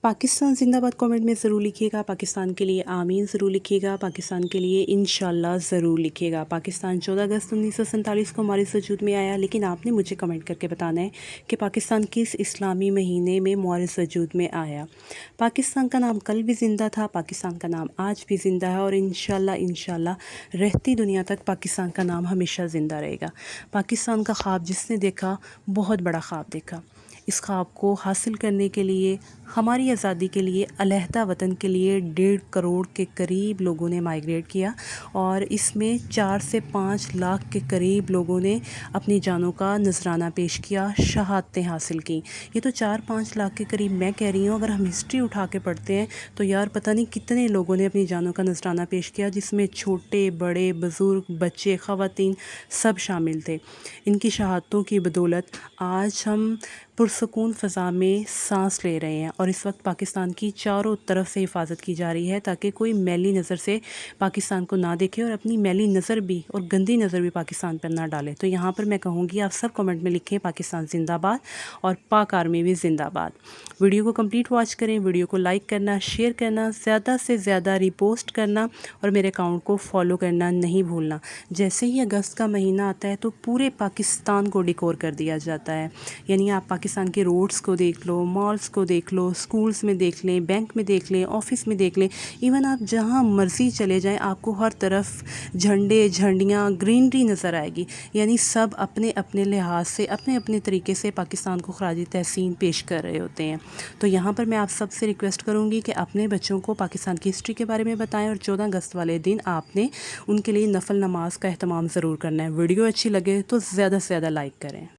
Pakistan ज़िंदाबाद comment में ज़रूर लिखिएगा। पाकिस्तान के लिए आमीन ज़रूर लिखिएगा। पाकिस्तान के लिए इंशाल्लाह ज़रूर लिखिएगा। पाकिस्तान 14 अगस्त 1947 को हमारे वजूद में आया, लेकिन आपने मुझे कमेंट करके बताना है कि पाकिस्तान किस इस्लामी महीने में हमारे वजूद में आया। पाकिस्तान का नाम कल भी ज़िंदा था, पाकिस्तान का नाम आज भी ज़िंदा है और इंशाल्लाह रहती दुनिया तक पाकिस्तान का नाम हमेशा ज़िंदा रहेगा। पाकिस्तान का ख्वाब जिसने देखा, बहुत बड़ा ख्वाब देखा। इस ख्वाब को हासिल करने के लिए, हमारी आज़ादी के लिए, अलहदा वतन के लिए 1.5 करोड़ के करीब लोगों ने माइग्रेट किया और इसमें 4 से 5 लाख के करीब लोगों ने अपनी जानों का नजराना पेश किया, शहादतें हासिल की। ये तो 4-5 लाख के करीब मैं कह रही हूँ। अगर हम हिस्ट्री उठा के पढ़ते हैं तो यार पता नहीं कितने लोगों ने अपनी जानों का नजराना पेश किया, जिसमें छोटे बड़े बुज़ुर्ग बच्चे ख़वातीन सब शामिल थे। इनकी शहादतों की बदौलत आज हम पुरसकून फ़ज़ा में सांस ले रहे हैं और इस वक्त पाकिस्तान की चारों तरफ से हिफाजत की जा रही है ताकि कोई मैली नज़र से पाकिस्तान को ना देखे और अपनी मैली नज़र भी और गंदी नज़र भी पाकिस्तान पर ना डाले। तो यहाँ पर मैं कहूँगी आप सब कमेंट में लिखें पाकिस्तान ज़िंदाबाद और पाक आर्मी भी ज़िंदाबाद। वीडियो को कंप्लीट वॉच करें, वीडियो को लाइक करना, शेयर करना, ज़्यादा से ज़्यादा रिपोस्ट करना और मेरे अकाउंट को फॉलो करना नहीं भूलना। जैसे ही अगस्त का महीना आता है तो पूरे पाकिस्तान को डिकोर कर दिया जाता है। यानी आप पाकिस्तान के रोड्स को देख लो, मॉल्स को देख लो, स्कूल्स में देख लें, बैंक में देख लें, ऑफिस में देख लें, इवन आप जहां मर्ज़ी चले जाएं आपको हर तरफ झंडे झंडियाँ ग्रीनरी नज़र आएगी। यानी सब अपने अपने लिहाज से, अपने अपने तरीके से पाकिस्तान को खराज तहसीन पेश कर रहे होते हैं। तो यहाँ पर मैं आप सबसे रिक्वेस्ट करूँगी कि अपने बच्चों को पाकिस्तान की हिस्ट्री के बारे में बताएँ और 14 अगस्त वाले दिन आपने उनके लिए नफल नमाज का एहतमाम ज़रूर करना है। वीडियो अच्छी लगे तो ज़्यादा से ज़्यादा लाइक करें।